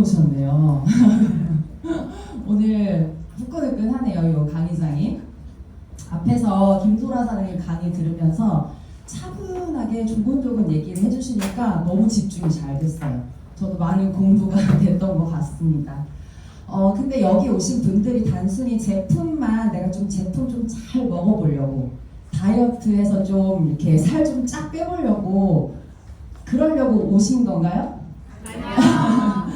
오셨네요. 오늘 후끈후끈하네요, 이 강의장이. 앞에서 김소라 사장님 강의 들으면서 차분하게 조곤조곤 얘기를 해주시니까 너무 집중이 잘 됐어요. 저도 많은 공부가 됐던 것 같습니다. 근데 여기 오신 분들이 단순히 제품만 내가 좀 제품 좀 잘 먹어보려고 다이어트해서 좀 이렇게 살 좀 쫙 빼보려고 그러려고 오신 건가요? 아니요.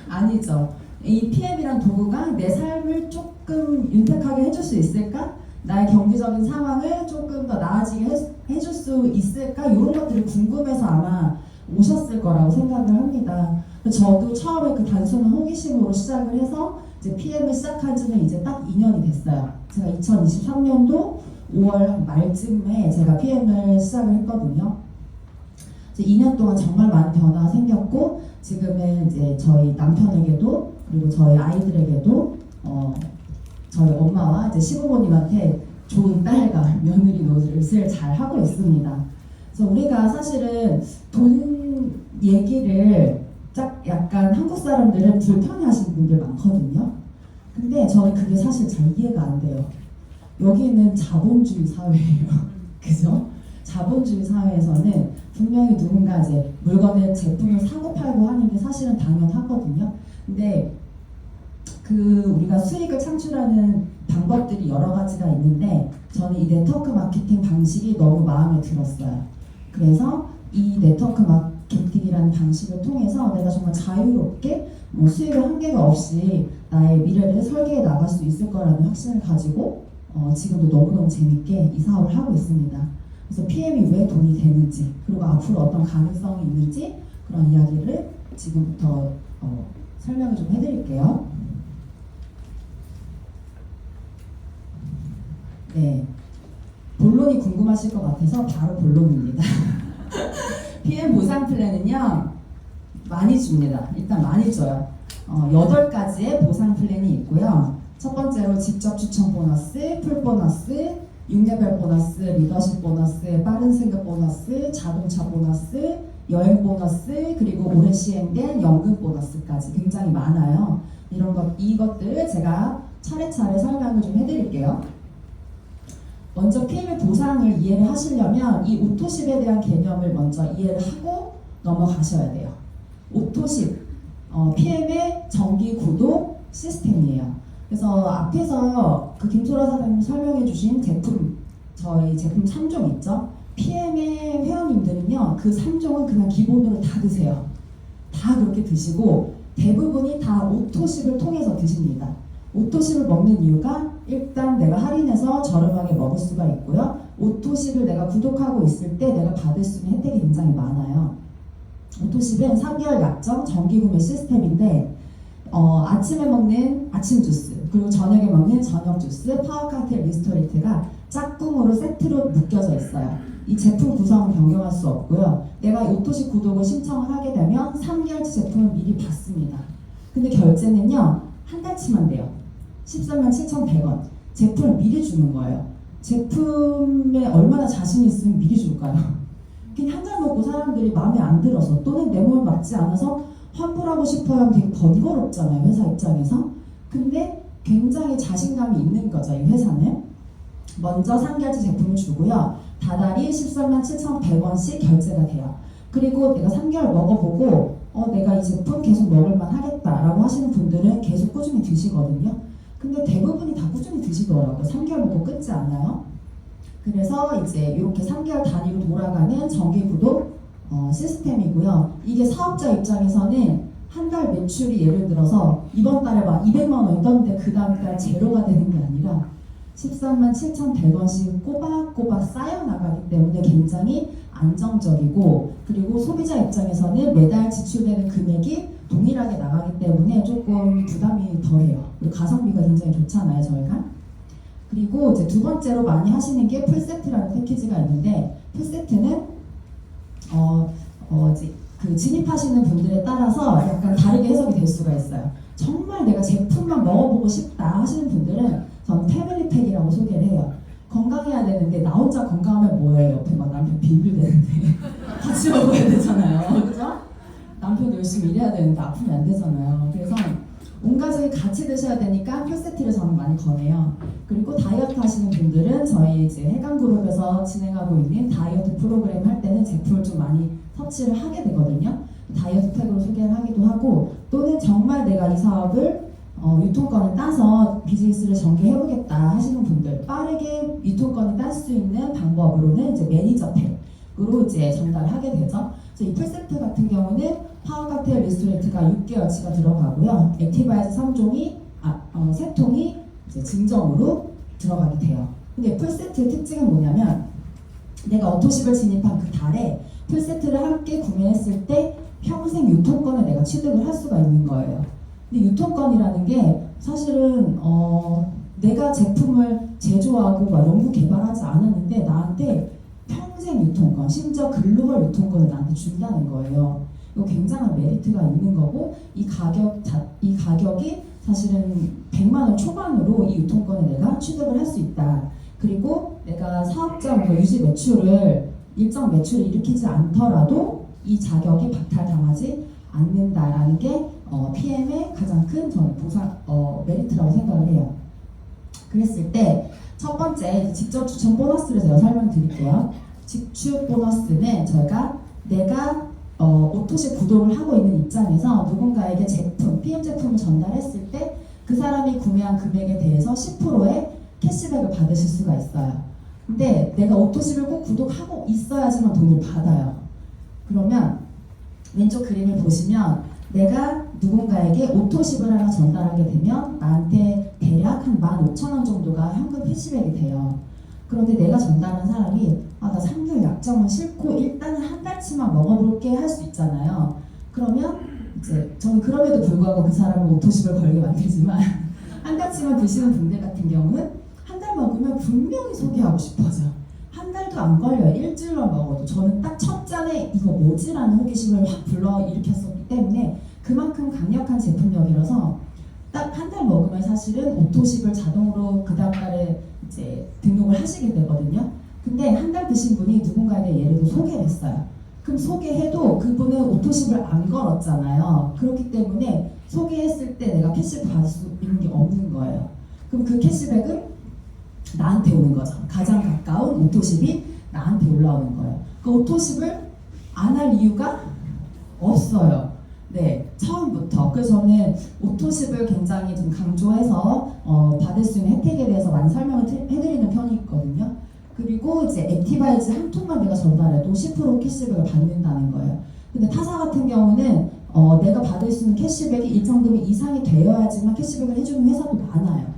아니죠. 이 PM이란 도구가 내 삶을 조금 윤택하게 해줄 수 있을까? 나의 경제적인 상황을 조금 더 나아지게 해줄 수 있을까? 이런 것들이 궁금해서 아마 오셨을 거라고 생각을 합니다. 저도 처음에 그 단순한 호기심으로 시작을 해서 이제 PM을 시작한 지는 이제 딱 2년이 됐어요. 제가 2023년도 5월 말쯤에 제가 PM을 시작을 했거든요. 2년 동안 정말 많은 변화가 생겼고 지금은 이제 저희 남편에게도 그리고 저희 아이들에게도 저희 엄마와 이제 시부모님한테 좋은 딸과 며느리 노릇을 잘 하고 있습니다. 그래서 우리가 사실은 돈 얘기를 딱 약간 한국 사람들은 불편해하시는 분들 많거든요. 근데 저는 그게 사실 잘 이해가 안 돼요. 여기는 자본주의 사회예요. 그죠? 자본주의 사회에서는 분명히 누군가 이제 물건을 제품을 사고 팔고 하는 게 사실은 당연하거든요. 근데 우리가 수익을 창출하는 방법들이 여러 가지가 있는데 저는 이 네트워크 마케팅 방식이 너무 마음에 들었어요. 그래서 이 네트워크 마케팅이라는 방식을 통해서 내가 정말 자유롭게 수익을 한계가 없이 나의 미래를 설계해 나갈 수 있을 거라는 확신을 가지고 지금도 너무너무 재밌게 이 사업을 하고 있습니다. 그래서 PM이 왜 돈이 되는지 그리고 앞으로 어떤 가능성이 있는지 그런 이야기를 지금부터 설명을 좀 해드릴게요. 네, 본론이 궁금하실 것 같아서 바로 본론입니다. PM 보상 플랜은요 많이 줍니다. 일단 많이 줘요. 8가지의 보상 플랜이 있고요. 첫 번째로 직접 추천 보너스, 풀 보너스, 6레벨 보너스, 리더십 보너스, 빠른 승급 보너스, 자동차 보너스, 여행 보너스, 그리고 올해 시행된 연금 보너스까지 굉장히 많아요. 이것들을 제가 차례차례 설명을 좀 해드릴게요. 먼저 PM의 보상을 이해를 하시려면 이 오토십에 대한 개념을 먼저 이해를 하고 넘어가셔야 돼요. 오토십, PM의 정기 구독 시스템이에요. 그래서 앞에서 그 김소라 사장님 설명해 주신 저희 제품 3종 있죠? PM의 회원님들은요, 그 3종은 그냥 기본으로 다 드세요. 다 그렇게 드시고, 대부분이 다 오토십을 통해서 드십니다. 오토십을 먹는 이유가 일단 내가 할인해서 저렴하게 먹을 수가 있고요. 오토십을 내가 구독하고 있을 때 내가 받을 수 있는 혜택이 굉장히 많아요. 오토십은 3개월 약정 정기 구매 시스템인데 아침에 먹는 아침 주스 그리고 저녁에 먹는 저녁 주스 파워 칵테일 리스토레이트가 짝꿍으로 세트로 묶여져 있어요. 이 제품 구성은 변경할 수 없고요. 내가 오토십 구독을 신청을 하게 되면 3개월치 제품을 미리 받습니다. 근데 결제는요 한 달치만 돼요. 137,100원 제품을 미리 주는 거예요. 제품에 얼마나 자신이 있으면 미리 줄까요? 그냥 한 잔 먹고 사람들이 마음에 안 들어서 또는 내 몸에 맞지 않아서 환불하고 싶어요 하면 되게 번거롭잖아요, 회사 입장에서. 근데 굉장히 자신감이 있는 거죠, 이 회사는. 먼저 3개월치 제품을 주고요. 다달이 137,100원씩 결제가 돼요. 그리고 내가 3개월 먹어보고 내가 이 제품 계속 먹을만 하겠다라고 하시는 분들은 계속 꾸준히 드시거든요. 근데 대부분이 다 꾸준히 드시더라고요. 3개월 먹고 끊지 않아요. 그래서 이제 이렇게 3개월 단위로 돌아가는 정기 구독 시스템이고요. 이게 사업자 입장에서는 한 달 매출이 예를 들어서 이번 달에 막 200만 원 있던데 그 다음 달 제로가 되는 게 아니라 137,100원씩 꼬박꼬박 쌓여나가기 때문에 굉장히 안정적이고, 그리고 소비자 입장에서는 매달 지출되는 금액이 동일하게 나가기 때문에 조금 부담이 덜해요. 그리고 가성비가 굉장히 좋잖아요, 저희가. 그리고 이제 두 번째로 많이 하시는 게 풀세트라는 패키지가 있는데, 풀세트는 그 진입하시는 분들에 따라서 약간 다르게 해석이 될 수가 있어요. 정말 내가 제품만 먹어보고 싶다 하시는 분들은 저는 패밀리팩이라고 소개를 해요. 건강해야 되는데 나 혼자 건강하면 뭐예요? 옆에 막 남편 비빌대는데 같이 먹어야 되잖아요. 그죠? 남편도 열심히 일해야 되는데 아프면 안 되잖아요. 그래서 온 가족이 같이 드셔야 되니까 풀세트를 저는 많이 권해요. 그리고 다이어트 하시는 분들은 저희 이제 해강그룹에서 진행하고 있는 다이어트 프로그램 할 때는 제품을 좀 많이 섭취를 하게 되거든요. 다이어트 팩으로 소개를 하기도 하고, 또는 정말 내가 이 사업을 유통권을 따서 비즈니스를 전개해보겠다 하시는 분들, 빠르게 유통권을 딸 수 있는 방법으로는 이제 매니저 팩으로 이제 전달을 하게 되죠. 그래서 이 풀세트 같은 경우는 파워칵테일 리스토레이트가 6개월치가 들어가고요. 액티바이즈 3종이 3통이 이제 증정으로 들어가게 돼요. 근데 풀세트의 특징은 뭐냐면, 내가 어토십을 진입한 그 달에 풀세트를 함께 구매했을 때 평생 유통권을 내가 취득을 할 수가 있는 거예요. 근데 유통권이라는 게 사실은 내가 제품을 제조하고 막 연구 개발하지 않았는데 나한테 평생 유통권, 심지어 글로벌 유통권을 나한테 준다는 거예요. 이거 굉장한 메리트가 있는 거고, 이 가격이 사실은 100만 원 초반으로 이 유통권을 내가 취득을 할 수 있다. 그리고 내가 사업자 뭔가 유지 매출을 일정 매출을 일으키지 않더라도 이 자격이 박탈당하지 않는다라는 게 PM의 가장 큰 저는 메리트라고 생각을 해요. 그랬을 때 첫 번째 직접 추천 보너스를 제가 설명드릴게요. 직추 보너스는 저희가 내가 오토십 구독을 하고 있는 입장에서 누군가에게 제품, PM 제품을 전달했을 때 그 사람이 구매한 금액에 대해서 10%의 캐시백을 받으실 수가 있어요. 근데 내가 오토십을 꼭 구독하고 있어야지만 돈을 받아요. 그러면 왼쪽 그림을 보시면 내가 누군가에게 오토십을 하나 전달하게 되면 나한테 대략 한 15,000원 정도가 현금 캐시백이 돼요. 그런데 내가 전달한 사람이 나 3개월 약정은 싫고 일단은 한 달치만 먹어볼게 할 수 있잖아요. 그러면 이제 저는 그럼에도 불구하고 그 사람을 오토십을 걸게 만들지만 한 달치만 드시는 분들 같은 경우는 한 달 먹으면 분명히 소개하고 싶어져. 한 달도 안 걸려요. 일주일만 먹어도. 저는 딱 첫 잔에 이거 뭐지라는 호기심을 확 불러일으켰었기 때문에 그만큼 강력한 제품력이라서 딱 한 달 먹으면 사실은 오토십을 자동으로 그 다음 달에 이제 등록을 하시게 되거든요. 근데 한 달 드신 분이 누군가에게 예를 들어 소개를 했어요. 그럼 소개해도 그분은 오토십을 안 걸었잖아요. 그렇기 때문에 소개했을 때 내가 캐시백 받을 수 있는 게 없는 거예요. 그럼 그 캐시백은 나한테 오는 거죠. 가장 가까운 오토십이 나한테 올라오는 거예요. 그 오토십을 안 할 이유가 없어요. 네, 처음부터. 그래서 저는 오토십을 굉장히 좀 강조해서 받을 수 있는 혜택에 대해서 많이 설명을 해드리는 편이거든요. 그리고 이제 액티바이즈 한 통만 내가 전달해도 10% 캐시백을 받는다는 거예요. 근데 타사 같은 경우는 내가 받을 수 있는 캐시백이 일정 금액 이상이 되어야지만 캐시백을 해주는 회사도 많아요.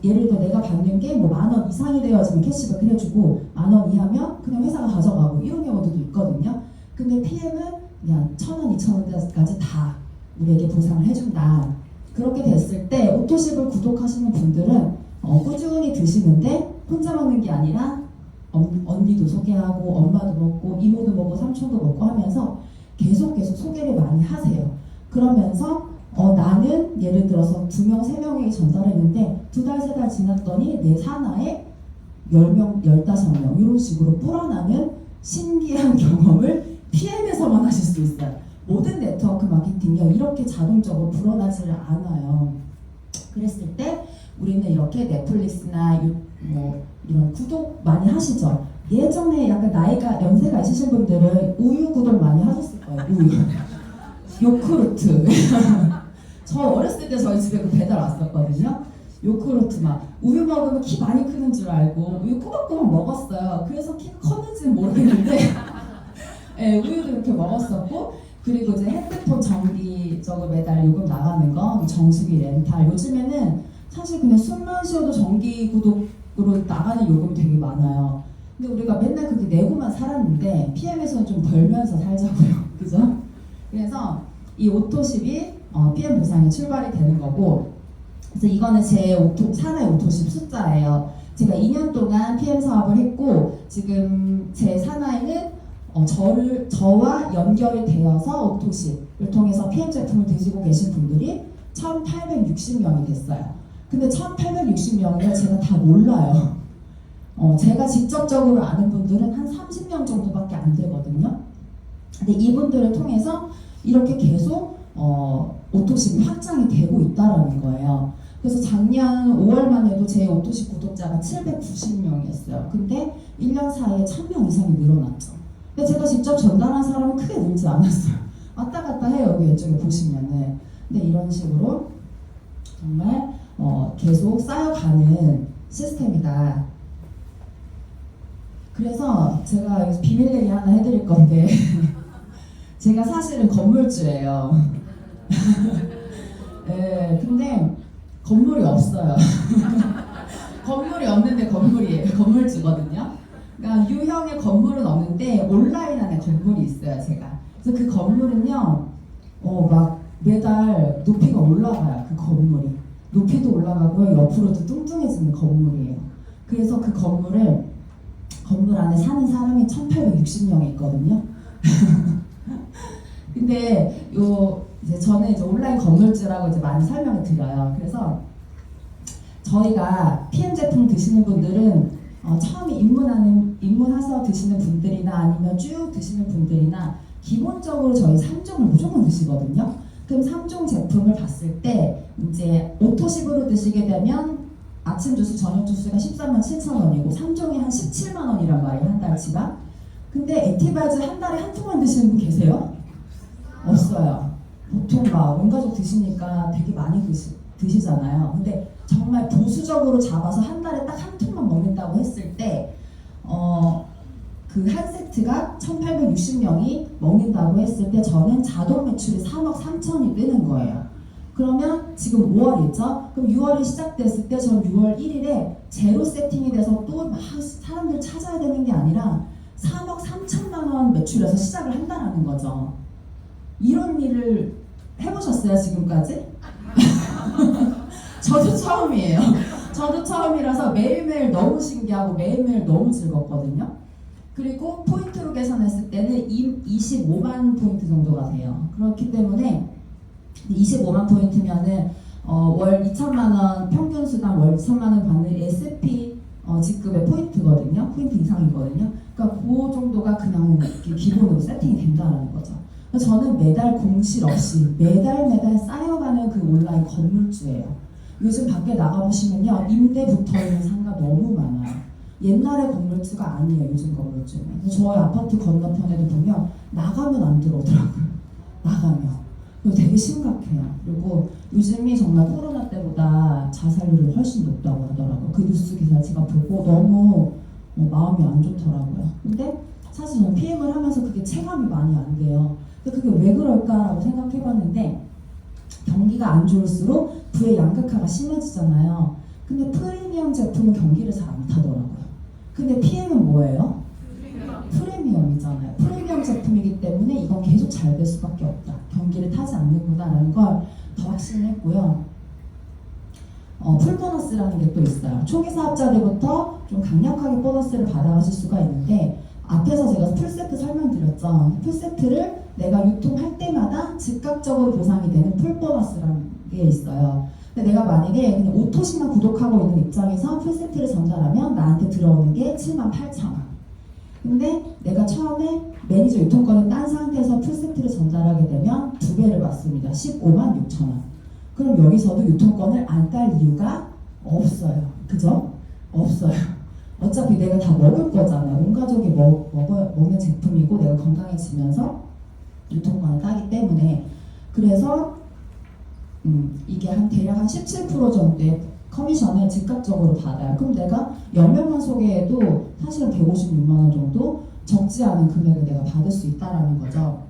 예를 들어 내가 받는 게 뭐 10,000원 이상이 되어야지만 캐시백을 해주고 10,000원 이하면 그냥 회사가 가져가고 이런 경우도 있거든요. 근데 PM은 그냥 1,000원, 2,000원까지 다 우리에게 보상을 해준다. 그렇게 됐을 때 오토십을 구독하시는 분들은 꾸준히 드시는데 혼자 먹는 게 아니라 언니도 소개하고 엄마도 먹고 이모도 먹고 삼촌도 먹고 하면서 계속 소개를 많이 하세요. 그러면서 나는 예를 들어서 2명, 3명에게 전달했는데 2달, 3달 지났더니 내 산하에 10명, 15명 이런 식으로 불어나는 신기한 경험을 PM에서만 하실 수 있어요. 모든 네트워크 마케팅이 이렇게 자동적으로 불어나지를 않아요. 그랬을 때 우리는 이렇게 넷플릭스나 이런 구독 많이 하시죠? 예전에 약간 연세가 있으신 분들은 우유 구독 많이 하셨을 거예요. 우유. 요크루트. 저 어렸을 때 저희 집에 그 배달 왔었거든요. 요크루트 막 우유 먹으면 키 많이 크는 줄 알고 우유 꼬박꼬박 먹었어요. 그래서 키가 컸는지는 모르겠는데 네, 우유도 이렇게 먹었었고, 그리고 이제 핸드폰 정기적으로 매달 요금 나가는 거 정수기 렌탈, 요즘에는 사실 그냥 숨만 쉬어도 정기 구독으로 나가는 요금이 되게 많아요. 근데 우리가 맨날 그렇게 내고만 살았는데 PM에서는 좀 벌면서 살자고요. 그죠? 그래서 이 오토십이 PM 보상에 출발이 되는 거고, 그래서 이거는 제 산하의 오토십 숫자예요. 제가 2년 동안 PM 사업을 했고 지금 제 산하에는 저와 연결이 되어서 오토십을 통해서 PM 제품을 드시고 계신 분들이 1,860명이 됐어요. 근데 1,860명을 제가 다 몰라요. 제가 직접적으로 아는 분들은 한 30명 정도밖에 안 되거든요. 근데 이분들을 통해서 이렇게 계속 오토십이 확장이 되고 있다라는 거예요. 그래서 작년 5월만 해도 제 오토십 구독자가 790명이었어요. 근데 1년 사이에 1000명 이상이 늘어났죠. 근데 제가 직접 전달한 사람은 크게 늘지 않았어요. 왔다 갔다 해요. 여기 왼쪽에 보시면은. 근데 이런 식으로 정말 계속 쌓여가는 시스템이다. 그래서 제가 여기서 비밀 얘기 하나 해드릴 건데 제가 사실은 건물주예요. 네, 근데 건물이 없어요. 건물이 없는데 건물이에요. 건물주거든요. 그러니까 유형의 건물은 없는데 온라인 안에 건물이 있어요. 제가. 그래서 그 건물은요, 막 매달 높이가 올라가요. 그 건물이. 높이도 올라가고요. 옆으로도 뚱뚱해지는 건물이에요. 그래서 그 건물 안에 사는 사람이 1860명이 있거든요. 근데 이제 저는 이제 온라인 건물주라고 이제 많이 설명을 드려요. 그래서 저희가 PM 제품 드시는 분들은 처음에 입문해서 드시는 분들이나 아니면 쭉 드시는 분들이나 기본적으로 저희 3종을 무조건 드시거든요. 그럼 3종 제품을 봤을 때 이제 오토식으로 드시게 되면 아침 주스, 저녁 주스가 137,000원이고 3종이 한 170,000원이란 말이에요. 한 달치가. 근데 액티바이즈 한 달에 한 통만 드시는 분 계세요? 없어요. 보통 막 온 가족 드시니까 되게 많이 드시잖아요. 근데 정말 보수적으로 잡아서 한 달에 딱 한 통만 먹는다고 했을 때 그 한 세트가 1860명이 먹는다고 했을 때 저는 자동 매출이 3억 3천이 뜨는 거예요. 그러면 지금 5월이죠? 그럼 6월이 시작됐을 때 저는 6월 1일에 제로 세팅이 돼서 또 막 사람들 찾아야 되는 게 아니라 3억 3천만 원 매출에서 시작을 한다는 거죠. 이런 일을 해보셨어요, 지금까지? 저도 처음이에요. 저도 처음이라서 매일매일 너무 신기하고 매일매일 너무 즐겁거든요. 그리고 포인트로 계산했을 때는 25만 포인트 정도가 돼요. 그렇기 때문에 25만 포인트면은 월 2천만 원 평균 수당 월 2천만 원 받는 SP 직급의 포인트거든요. 포인트 이상이거든요. 그러니까 그 정도가 그냥 기본으로 세팅이 된다는 거죠. 저는 매달 공실 없이 매달 쌓여가는 그 온라인 건물주예요. 요즘 밖에 나가보시면요, 임대 붙어있는 상가 너무 많아요. 옛날의 건물주가 아니에요, 요즘 건물주는. 저희 아파트 건너편에도 보면 나가면 안 들어오더라고요. 나가면. 그리고 되게 심각해요. 그리고 요즘이 정말 코로나 때보다 자살률이 훨씬 높다고 하더라고요. 그 뉴스 기사 제가 보고 너무 마음이 안 좋더라고요. 근데 사실 저는 PM을 하면서 그게 체감이 많이 안 돼요. 근데 그게 왜 그럴까라고 생각해봤는데 경기가 안 좋을수록 부의 양극화가 심해지잖아요. 근데 프리미엄 제품은 경기를 잘 안 타더라고요. 근데 PM은 뭐예요? 프리미엄이잖아요. 프리미엄 제품이기 때문에 이건 계속 잘 될 수밖에 없다. 경기를 타지 않는구나라는 걸 더 확신했고요. 풀 보너스라는 게 또 있어요. 초기 사업자들부터 좀 강력하게 보너스를 받아가실 수가 있는데 앞에서 제가 풀세트 설명드렸죠. 풀세트를 내가 유통할 때마다 즉각적으로 보상이 되는 풀 보너스라는 게 있어요. 근데 내가 만약에 그냥 오토식만 구독하고 있는 입장에서 풀세트를 전달하면 나한테 들어오는 게 78,000원. 근데 내가 처음에 매니저 유통권을 딴 상태에서 풀세트를 전달하게 되면 2배를 받습니다. 156,000원. 그럼 여기서도 유통권을 안 딸 이유가 없어요. 그죠? 없어요. 어차피 내가 다 먹을 거잖아요. 온 가족이 먹는 제품이고 내가 건강해지면서 유통권을 따기 때문에. 그래서 이게 대략 한 17% 정도의 커미션을 즉각적으로 받아요. 그럼 내가 10명만 소개해도 사실은 156만 원 정도 적지 않은 금액을 내가 받을 수 있다라는 거죠.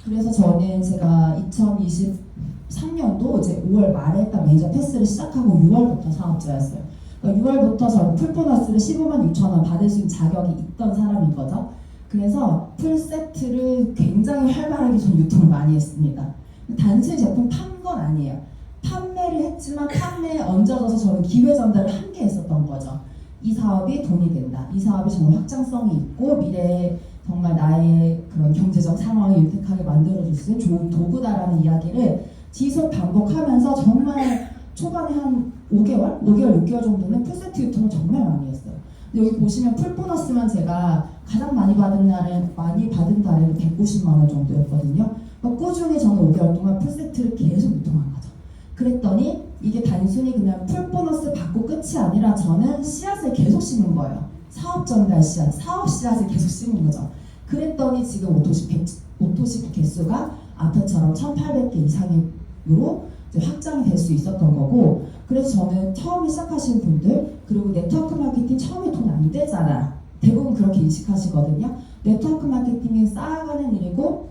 그래서 저는 제가 2023년도 이제 5월 말에 딱 매니저 패스를 시작하고 6월부터 사업자였어요. 그러니까 6월부터 저는 풀 보너스를 15만 6천 원 받을 수 있는 자격이 있던 사람인 거죠. 그래서 풀 세트를 굉장히 활발하게 좀 유통을 많이 했습니다. 단순히 제품 판 건 아니에요. 판매를 했지만 판매에 얹어져서 저는 기회 전달을 함께 했었던 거죠. 이 사업이 돈이 된다. 이 사업이 정말 확장성이 있고 미래에 정말 나의 그런 경제적 상황을 윤택하게 만들어줄 수 있는 좋은 도구다라는 이야기를 지속 반복하면서 정말 초반에 한 5개월, 6개월 정도는 풀세트 유통을 정말 많이 했어요. 근데 여기 보시면 풀 보너스만 제가 가장 많이 받은 달에는 190만 원 정도였거든요. 그러니까 꾸준히 저는 5개월 동안 풀세트를 계속 유통한 거죠. 그랬더니 이게 단순히 그냥 풀 보너스 받고 끝이 아니라 저는 씨앗을 계속 심은 거예요. 사업 전달 씨앗, 사업 씨앗을 계속 심은 거죠. 그랬더니 지금 오토십 개수가 앞에처럼 1,800개 이상으로 확장이 될 수 있었던 거고, 그래서 저는 처음에 시작하시는 분들, 그리고 네트워크 마케팅 처음에 돈 안 되잖아. 대부분 그렇게 인식하시거든요. 네트워크 마케팅은 쌓아가는 일이고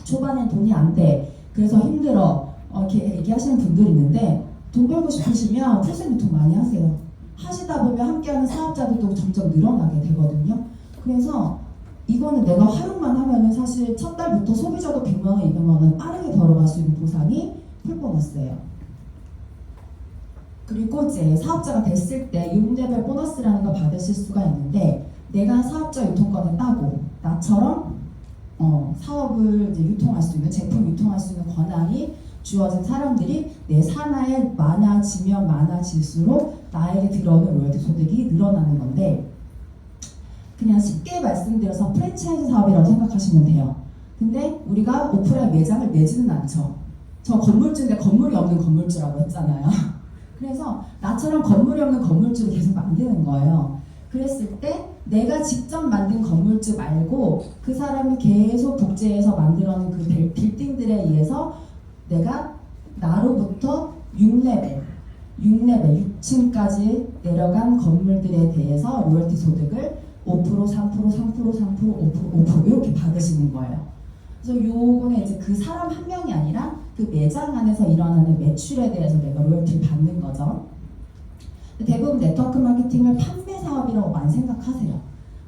초반엔 돈이 안 돼. 그래서 힘들어. 이렇게 얘기하시는 분들이 있는데, 돈 벌고 싶으시면 풀셋 유통 많이 하세요. 하시다 보면 함께하는 사업자들도 점점 늘어나게 되거든요. 그래서 이거는 내가 활용만 하면은 사실 첫 달부터 소비자도 100만 원, 200만 원 빠르게 벌어갈 수 있는 보상이 풀보너스예요. 그리고 이제 사업자가 됐을 때 6레벨 보너스라는 거 받으실 수가 있는데, 내가 사업자 유통권을 따고 나처럼 사업을 이제 유통할 수 있는, 제품 유통할 수 있는 권한이 주어진 사람들이 내 산하에 많아지면 많아질수록 나에게 들어오는 로열티 소득이 늘어나는 건데, 그냥 쉽게 말씀드려서 프랜차이즈 사업이라고 생각하시면 돼요. 근데 우리가 오프라인 매장을 내지는 않죠. 저 건물주인데 건물이 없는 건물주라고 했잖아요. 그래서 나처럼 건물이 없는 건물주를 계속 만드는 거예요. 그랬을 때 내가 직접 만든 건물주 말고 그 사람이 계속 복제해서 만들어낸 그 빌딩들에 의해서 내가 나로부터 6레벨 6층까지 내려간 건물들에 대해서 로열티 소득을 5%, 3%, 3%, 3%, 5% 이렇게 받으시는 거예요. 그래서 요거는 이제 그 사람 한 명이 아니라 그 매장 안에서 일어나는 매출에 대해서 내가 로열티를 받는 거죠. 대부분 네트워크 마케팅을 판매 사업이라고 많이 생각하세요.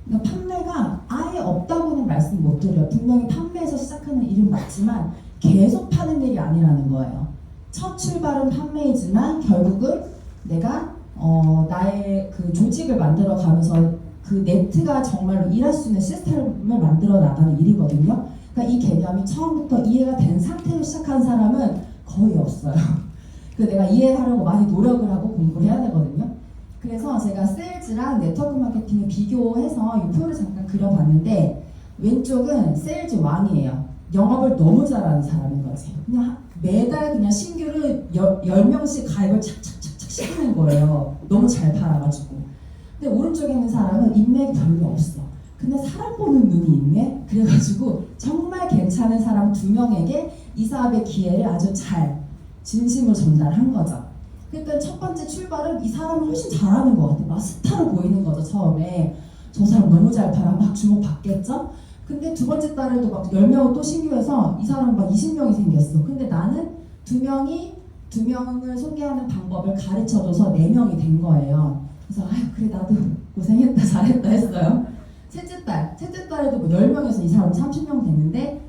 그러니까 판매가 아예 없다고는 말씀 못 드려요. 분명히 판매에서 시작하는 일은 맞지만 계속 파는 일이 아니라는 거예요. 첫 출발은 판매이지만 결국은 내가 나의 그 조직을 만들어 가면서 그 네트가 정말로 일할 수 있는 시스템을 만들어 나가는 일이거든요. 그러니까 이 개념이 처음부터 이해가 된 상태로 시작한 사람은 거의 없어요. 그 내가 이해하려고 많이 노력을 하고 공부를 해야 되거든요. 그래서 제가 세일즈랑 네트워크 마케팅을 비교해서 이 표를 잠깐 그려봤는데, 왼쪽은 세일즈 왕이에요. 영업을 너무 잘하는 사람인 거지. 그냥 매달 그냥 신규를 10명씩 가입을 착착착착 시키는 거예요. 너무 잘 팔아가지고. 근데 오른쪽에 있는 사람은 인맥이 별로 없어. 근데 사람 보는 눈이 있네? 그래가지고 정말 괜찮은 사람 2명에게 이 사업의 기회를 아주 잘 진심으로 전달한 거죠. 그러니까 첫 번째 출발은 이 사람은 훨씬 잘하는 것 같아. 막 스타로 보이는 거죠, 처음에. 저 사람 너무 잘 팔아. 막 주목받겠죠? 근데 두 번째 달에도 막 10명을 또 신규해서 이 사람 막 20명이 생겼어. 근데 나는 2명을 소개하는 방법을 가르쳐줘서 4명이 된 거예요. 그래서 아유, 그래 나도 고생했다 잘했다 했어요. 셋째 달에도 뭐 10명에서 이 사람 30명 됐는데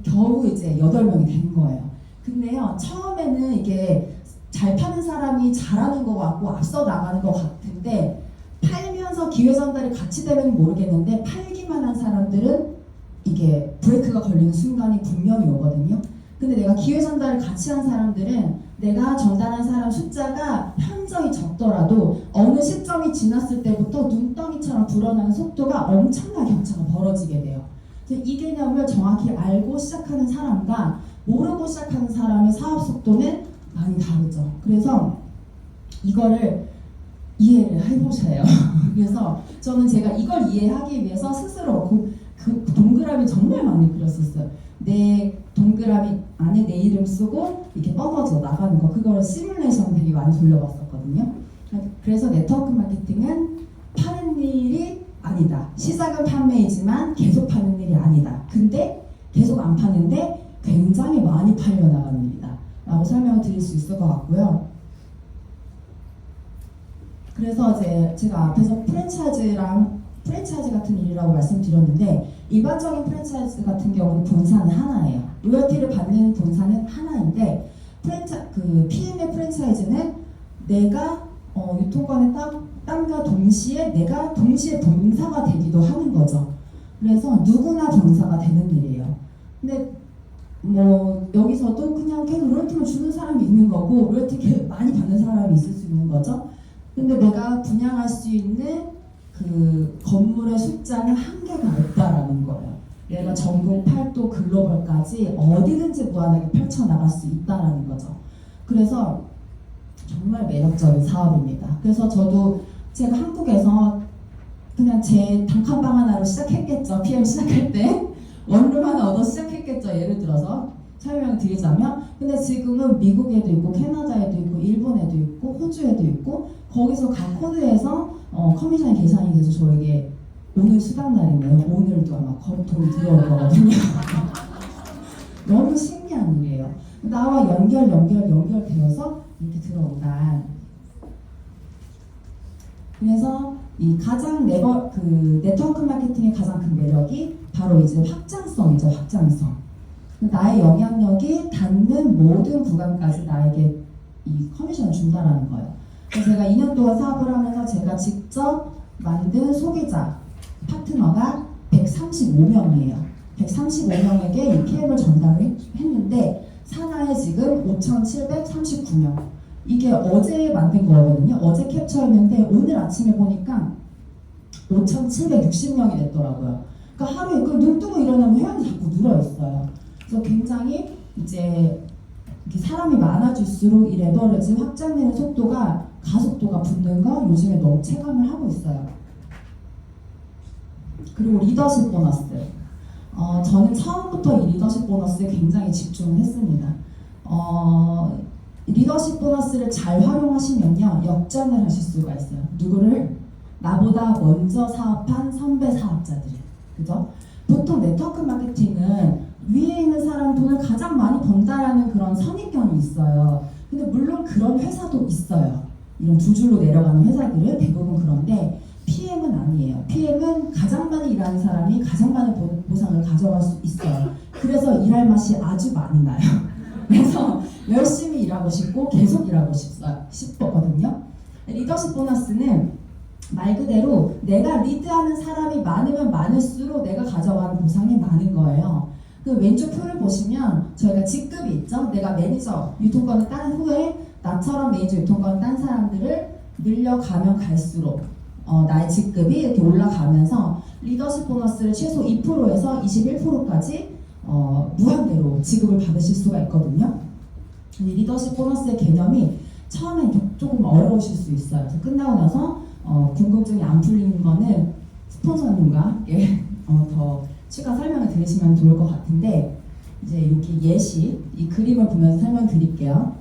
겨우 이제 8명이 된 거예요. 근데요, 처음에는 이게 잘 파는 사람이 잘하는 것 같고 앞서 나가는 것 같은데, 팔면서 기회 전달이 같이 되면 모르겠는데 팔기만 한 사람들은 이게 브레이크가 걸리는 순간이 분명히 오거든요. 근데 내가 기회 전달을 같이 한 사람들은 내가 전달한 사람 숫자가 현저히 적더라도 어느 시점이 지났을 때부터 눈덩이처럼 불어나는 속도가 엄청난 격차가 벌어지게 돼요. 그래서 이 개념을 정확히 알고 시작하는 사람과 모르고 시작하는 사람의 사업 속도는 많이 다르죠. 그래서 이거를 이해를 해보세요. 그래서 저는 제가 이걸 이해하기 위해서 스스로 그 동그라미 정말 많이 그렸었어요. 내 동그라미 안에 내 이름 쓰고 이렇게 뻗어져 나가는 거, 그거를 시뮬레이션 되게 많이 돌려봤었거든요. 그래서 네트워크 마케팅은 파는 일이 아니다. 시작은 판매이지만 계속 파는 일이 아니다. 근데 계속 안 파는데 굉장히 많이 팔려 나가는 일이다 라고 설명을 드릴 수 있을 것 같고요. 그래서 이제 제가 앞에서 프랜차이즈 같은 일이라고 말씀드렸는데, 일반적인 프랜차이즈 같은 경우는 본사는 하나예요. 로열티를 받는 본사는 하나인데, PM의 프랜차이즈는 내가 유통권을 딴과 동시에 내가 동시에 본사가 되기도 하는 거죠. 그래서 누구나 본사가 되는 일이에요. 근데 뭐 여기서도 그냥 계속 로열티만 주는 사람이 있는 거고, 로열티 많이 받는 사람이 있을 수 있는 거죠. 근데 내가 분양할 수 있는 그 건물의 숫자는 한계가 없다라는 거예요. 내가 전국 8도 글로벌까지 어디든지 무한하게 펼쳐나갈 수 있다라는 거죠. 그래서 정말 매력적인 사업입니다. 그래서 저도 제가 한국에서 그냥 제 단칸방 하나로 시작했겠죠. PM 시작할 때 원룸 하나 얻어 시작했겠죠. 예를 들어서 설명을 드리자면, 근데 지금은 미국에도 있고 캐나다에도 있고 일본에도 있고 호주에도 있고, 거기서 각 코드에서 커미션이 계산이 돼서 저에게 오늘 수당 날이네요. 오늘도 아마 돈이 들어올 거거든요. 너무 신기한 일이에요. 나와 연결되어서 이렇게 들어온다. 그래서 이 가장 네트워크 마케팅의 가장 큰 매력이 바로 이제 확장성이죠. 확장성. 나의 영향력이 닿는 모든 구간까지 나에게 이 커미션을 준다라는 거예요. 그래서 제가 2년 동안 사업을 하면서 제가 직접 만든 소비자 파트너가 135명이에요. 135명에게 이 PM을 전달을 했는데 산하에 지금 5,739명. 이게 어제 만든 거거든요. 어제 캡처했는데 오늘 아침에 보니까 5,760명이 됐더라고요. 그러니까 하루에 눈 뜨고 일어나면 회원이 자꾸 늘어있어요. 그래서 굉장히 이제 이렇게 사람이 많아질수록 이 레버리지 확장되는 속도가 가속도가 붙는 거 요즘에 너무 체감을 하고 있어요. 그리고 리더십 보너스. 저는 처음부터 이 리더십 보너스에 굉장히 집중을 했습니다. 리더십 보너스를 잘 활용하시면요, 역전을 하실 수가 있어요. 누구를? 나보다 먼저 사업한 선배 사업자들. 그죠? 보통 네트워크 마케팅은 위에 있는 사람 돈을 가장 많이 번다라는 그런 선입견이 있어요. 근데 물론 그런 회사도 있어요. 이런 두 줄로 내려가는 회사들은 대부분 그런데 PM은 아니에요. PM은 가장 많이 일하는 사람이 가장 많은 보상을 가져갈 수 있어요. 그래서 일할 맛이 아주 많이 나요. 그래서 열심히 일하고 싶고 계속 일하고 싶었거든요. 리더십 보너스는 말 그대로 내가 리드하는 사람이 많으면 많을수록 내가 가져가는 보상이 많은 거예요. 그 왼쪽 표를 보시면 저희가 직급이 있죠. 내가 매니저 유통권을 딴 후에 나처럼 매니저 유통권을 딴 사람들을 늘려가면 갈수록 나의 직급이 이렇게 올라가면서 리더십 보너스를 최소 2%에서 21%까지 무한대로 지급을 받으실 수가 있거든요. 이 리더십 보너스의 개념이 처음엔 조금 어려우실 수 있어요. 그래서 끝나고 나서 궁금증이 안 풀리는 거는 스폰서님과 함께 더 추가 설명을 들으시면 좋을 것 같은데, 이제 여기 예시, 이 그림을 보면서 설명드릴게요.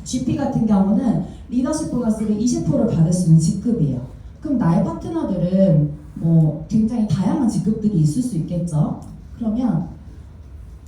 GP 같은 경우는 리더십 보너스를 20%를 받을 수 있는 직급이에요. 그럼 나의 파트너들은 뭐 굉장히 다양한 직급들이 있을 수 있겠죠. 그러면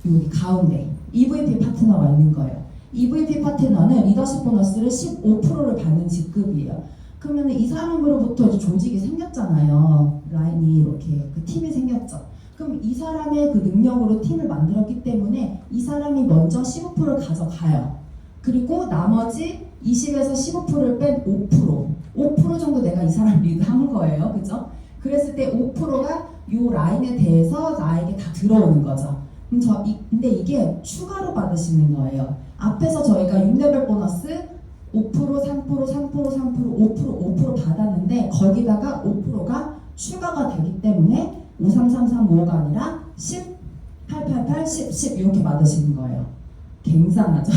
여기 가운데 EVP 파트너가 있는 거예요. EVP 파트너는 리더십 보너스를 15%를 받는 직급이에요. 그러면 이 사람으로부터 이제 조직이 생겼잖아요. 라인이 이렇게 그 팀이 생겼죠. 그럼 이 사람의 그 능력으로 팀을 만들었기 때문에 이 사람이 먼저 15%를 가져가요. 그리고 나머지 20에서 15%를 뺀 5% 정도 내가 이 사람 리드한 거예요. 그죠? 그랬을 때 5%가 이 라인에 대해서 나에게 다 들어오는 거죠. 근데 이게 추가로 받으시는 거예요. 앞에서 저희가 6레벨 보너스 5%, 3%, 3%, 3%, 5% 받았는데 거기다가 5%가 추가가 되기 때문에 5, 3, 3, 3, 5가 아니라 10, 8, 8, 8, 10, 10 이렇게 받으시는 거예요. 굉장하죠?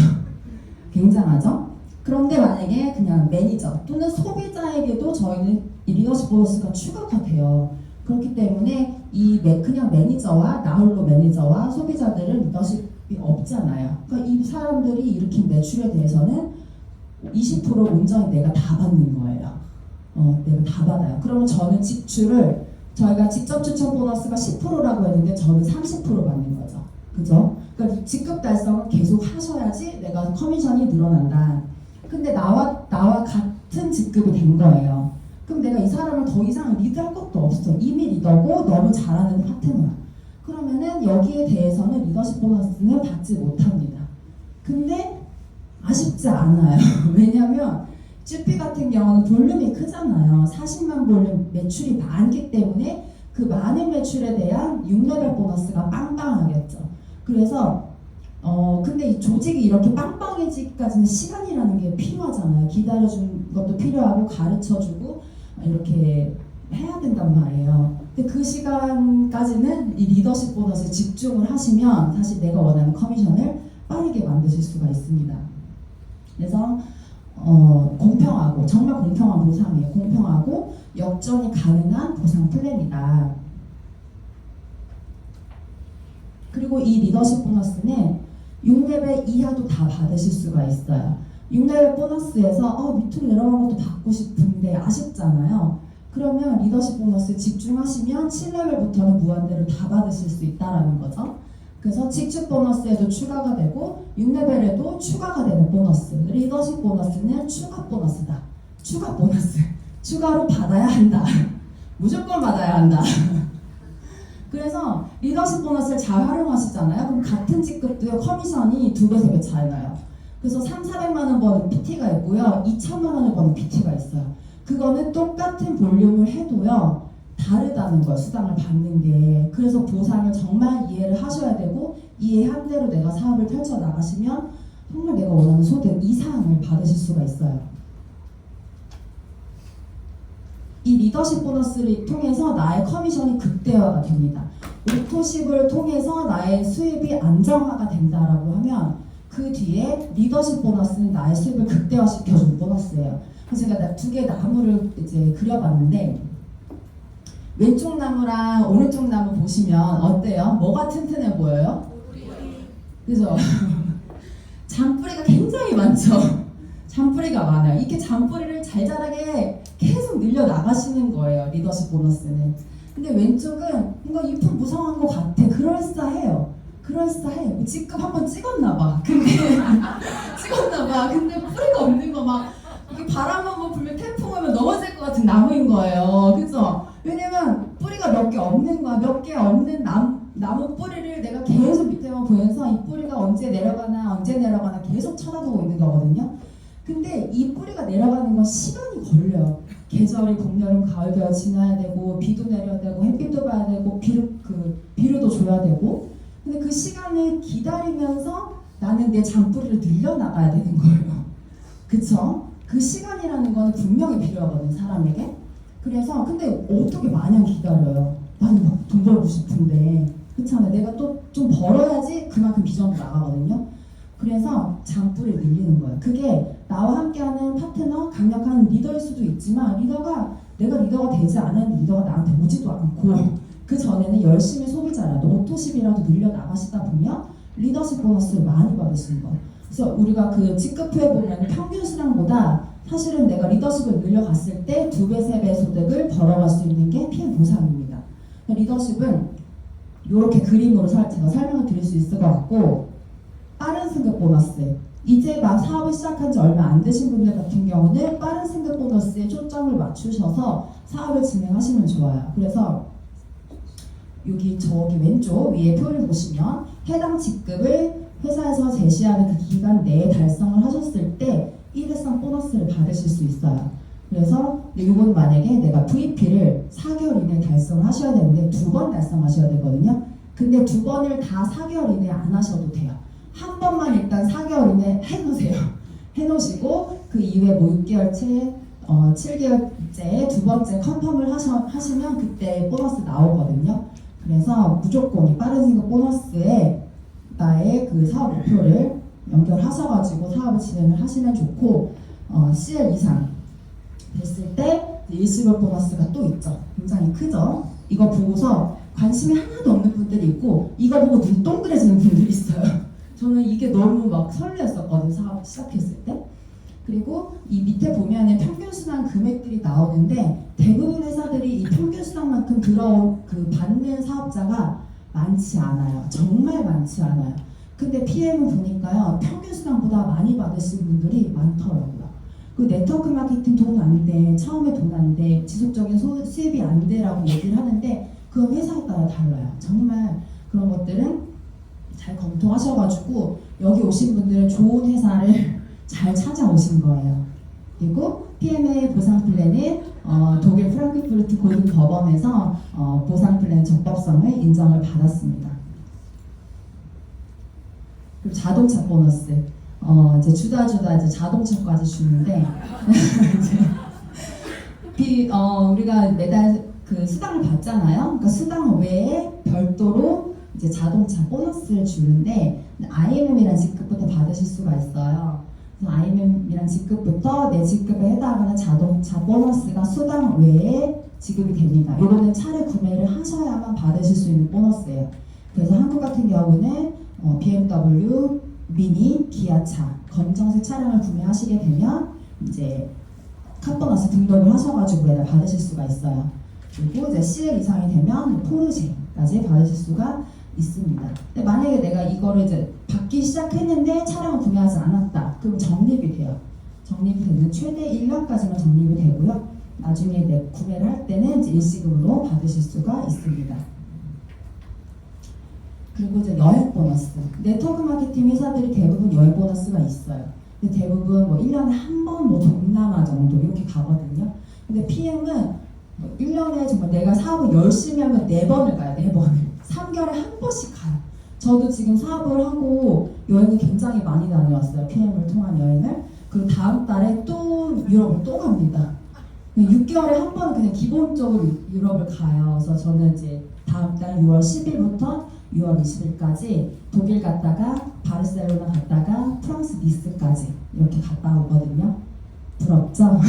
굉장하죠? 그런데 만약에 그냥 매니저 또는 소비자에게도 저희는 이 리더십 보너스가 추가가 돼요. 그렇기 때문에 그냥 매니저와 나홀로 매니저와 소비자들은 리더십이 없잖아요. 그러니까 이 사람들이 일으킨 매출에 대해서는 20% 온전히 내가 다 받는 거예요. 내가 다 받아요. 그러면 저는 지출을 저희가 직접 추천 보너스가 10%라고 했는데 저는 30% 받는 거죠. 그죠? 그러니까 직급 달성은 계속 하셔야지 내가 커미션이 늘어난다. 근데 나와 같은 직급이 된 거예요. 그럼 내가 이 사람을 더 이상 리드할 것도 없어. 이미 리더고 너무 잘하는 파트너야. 그러면은 여기에 대해서는 리더십 보너스는 받지 못합니다. 근데 아쉽지 않아요. 왜냐면 GP 같은 경우는 볼륨이 크잖아요. 40만 볼륨 매출이 많기 때문에 그 많은 매출에 대한 6레벨 보너스가 빵빵하겠죠. 그래서 근데 이 조직이 이렇게 빵빵해지기까지는 시간이라는 게 필요하잖아요. 기다려주는 것도 필요하고 가르쳐주고 이렇게 해야 된단 말이에요. 근데 그 시간까지는 이 리더십 보너스에 집중을 하시면 사실 내가 원하는 커미션을 빠르게 만드실 수가 있습니다. 그래서 공평하고 정말 공평한 보상이에요. 공평하고 역전이 가능한 보상 플랜이다. 그리고 이 리더십 보너스는 6레벨 이하도 다 받으실 수가 있어요. 6레벨 보너스에서 밑으로 내려간 것도 받고 싶은데 아쉽잖아요. 그러면 리더십 보너스에 집중하시면 7레벨부터는 무한대로 다 받으실 수 있다는 거죠. 그래서 직급 보너스에도 추가가 되고 6레벨에도 추가가 되는 보너스. 리더십 보너스는 추가 보너스다. 추가 보너스. 추가로 받아야 한다. 무조건 받아야 한다. 그래서 리더십 보너스를 잘 활용하시잖아요. 그럼 같은 직급도요 커미션이 2배, 3배 차이 나요. 그래서 400만 원 버는 PT가 있고요. 2천만 원을 버는 PT가 있어요. 그거는 똑같은 볼륨을 해도요. 다르다는 거예요. 수당을 받는 게. 그래서 보상을 정말 이해를 하셔야 되고 이해한 대로 내가 사업을 펼쳐 나가시면 정말 내가 원하는 소득 이상을 받으실 수가 있어요. 이 리더십 보너스를 통해서 나의 커미션이 극대화가 됩니다. 오토십을 통해서 나의 수입이 안정화가 된다라고 하면 그 뒤에 리더십 보너스는 나의 수입을 극대화시켜주는 보너스예요. 그래서 제가 두 개의 나무를 이제 그려봤는데 왼쪽 나무랑 오른쪽 나무 보시면 어때요? 뭐가 튼튼해 보여요? 그죠? 잔뿌리가 굉장히 많죠? 잔뿌리가 많아요. 이렇게 잔뿌리를 잘잘하게 계속 늘려 나가시는 거예요. 리더십 보너스는. 근데 왼쪽은 뭔가 잎은 무성한 것 같아. 그럴싸해요. 그럴싸해. 직급 한번 찍었나봐. 근데 찍었나봐. 근데 뿌리가 없는 거 막 이게 바람 한번 불면 태풍 오면 넘어질 것 같은 나무인 거예요. 그죠? 왜냐면 뿌리가 몇 개 없는 거야. 몇 개 없는 나무 뿌리를 내가 계속 밑에만 보면서 이 뿌리가 언제 내려가나 계속 쳐다보고 있는 거거든요. 근데 이 뿌리가 내려가는 건 시간이 걸려요. 계절이 봄, 여름, 가을, 겨울 지나야 되고 비도 내려야 되고 햇빛도 봐야 되고 비료도 줘야 되고 근데 그 시간을 기다리면서 나는 내 잔뿌리를 늘려나가야 되는 거예요. 그쵸? 그 시간이라는 건 분명히 필요하거든 사람에게. 그래서 근데 어떻게 마냥 기다려요. 나는 막 돈 벌고 싶은데 그렇잖아요. 내가 또 좀 벌어야지 그만큼 비전도 나가거든요. 그래서 잔뿌리를 늘리는 거예요. 그게 나와 함께하는 파트너, 강력한 리더일 수도 있지만 내가 리더가 되지 않았는데 리더가 나한테 오지도 않고 그 전에는 열심히 소비자라도 오토십이라도 늘려 나가시다 보면 리더십 보너스를 많이 받으시는 거예요. 그래서 우리가 그 직급표에 보면 평균 수당보다 사실은 내가 리더십을 늘려갔을 때 2배, 3배 소득을 벌어갈 수 있는 게 PM 보상입니다. 리더십은 이렇게 그림으로 제가 설명을 드릴 수 있을 것 같고 빠른 승급 보너스 이제 막 사업을 시작한 지 얼마 안 되신 분들 같은 경우는 빠른 승급 보너스에 초점을 맞추셔서 사업을 진행하시면 좋아요. 그래서 여기 저기 왼쪽 위에 표를 보시면 해당 직급을 회사에서 제시하는 그 기간 내에 달성을 하셨을 때 일회성 보너스를 받으실 수 있어요. 그래서 이건 만약에 내가 VP를 4개월 이내에 달성을 하셔야 되는데 2번 달성하셔야 되거든요. 근데 2번을 다 4개월 이내에 안 하셔도 돼요. 한 번만 일단 4개월 이내에 해놓으세요. 해놓으시고 그 이후에 뭐 6개월째, 7개월째 2번째 컨펌을 하시면 그때 보너스 나오거든요. 그래서 무조건 이 빠른 승급 보너스에 나의 그 사업 목표를 연결하셔가지고 사업을 진행을 하시면 좋고 CL 이상 됐을 때 일시불 보너스가 또 있죠. 굉장히 크죠. 이거 보고서 관심이 하나도 없는 분들이 있고 이거 보고 눈이 동그래지는 분들이 있어요. 저는 이게 너무 막 설레었었거든요. 사업 시작했을 때. 그리고 이 밑에 보면은 평균 수당 금액들이 나오는데 대부분 회사들이 이 평균 수당만큼 들어온 그 받는 사업자가 많지 않아요. 정말 많지 않아요. 근데 PM은 보니까요 평균 수당보다 많이 받으신 분들이 많더라고요. 그 네트워크 마케팅 돈 안 돼, 처음에 돈 안 돼, 지속적인 수입이 안 돼라고 얘기를 하는데 그건 회사에 따라 달라요. 정말 그런 것들은 잘 검토하셔가지고 여기 오신 분들은 좋은 회사를 잘 찾아오신 거예요. 그리고 PM의 보상 플랜은 독일 프랑크푸르트 고등 법원에서 보상 플랜 적법성을 인정을 받았습니다. 그리고 자동차 보너스. 이제 주다 이제 자동차까지 주는데 우리가 매달 그 수당을 받잖아요. 그러니까 수당 외에 별도로 이제 자동차 보너스를 주는데 IMM이라는 직급부터 받으실 수가 있어요. 그래서 IMM이라는 직급부터 내 직급에 해당하는 자동차 보너스가 수당 외에 지급이 됩니다. 이거는 차를 구매를 하셔야만 받으실 수 있는 보너스예요. 그래서 한국 같은 경우는 BMW, 미니, 기아차, 검정색 차량을 구매하시게 되면 이제 카보너스 등록을 하셔가지고 매달 받으실 수가 있어요. 그리고 이제 CL 이상이 되면 포르쉐까지 받으실 수가 있습니다. 근데 만약에 내가 이거를 이제 받기 시작했는데 차량을 구매하지 않았다. 그럼 적립이 돼요. 적립이 되는 최대 1년까지만 적립이 되고요. 나중에 내 구매를 할 때는 이제 일시금으로 받으실 수가 있습니다. 그리고 이제 여행 보너스. 네트워크 마케팅 회사들이 대부분 여행 보너스가 있어요. 근데 대부분 뭐 1년에 한 번 뭐 동남아 정도 이렇게 가거든요. 근데 PM은 뭐 1년에 정말 내가 사업을 열심히 하면 4번을 가요. 4번을. 3개월에 한 번씩 가요. 저도 지금 사업을 하고 여행을 굉장히 많이 다녀왔어요. PM을 통한 여행을. 그리고 다음 달에 또 유럽을 또 갑니다. 6개월에 한 번은 그냥 기본적으로 유럽을 가요. 그래서 저는 이제 다음 달 6월 10일부터 6월 20일까지 독일 갔다가 바르셀로나 갔다가 프랑스 니스까지 이렇게 갔다 오거든요. 부럽죠?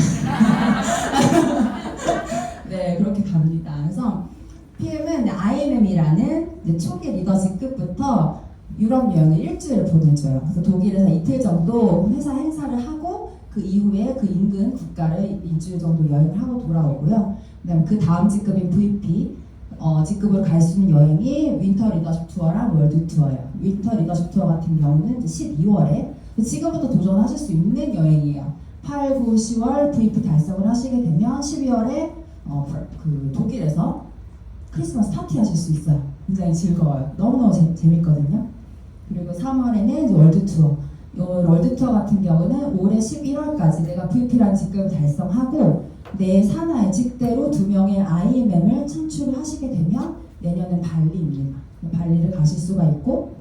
네, 그렇게 갑니다. 그래서 PM은 IMM이라는 초기 리더십급부터 유럽 여행을 일주일 보내줘요. 그래서 독일에서 이틀 정도 회사 행사를 하고 그 이후에 그 인근 국가를 일주일 정도 여행을 하고 돌아오고요. 그다음 그 다음 직급인 VP 직급으로 갈 수 있는 여행이 윈터 리더십 투어랑 월드 투어예요. 윈터 리더십 투어 같은 경우는 12월에 지금부터 도전하실 수 있는 여행이에요. 8, 9, 10월 VP 달성을 하시게 되면 12월에 그 독일에서 크리스마스 파티 하실 수 있어요. 굉장히 즐거워요. 너무너무 재밌거든요. 그리고 3월에는 이제 월드 투어. 이 월드 투어 같은 경우는 올해 11월까지 내가 VP라는 직급을 달성하고 내 산하의 직대로 2명의 IMM을 창출하시게 되면 내년은 발리입니다. 발리를 가실 수가 있고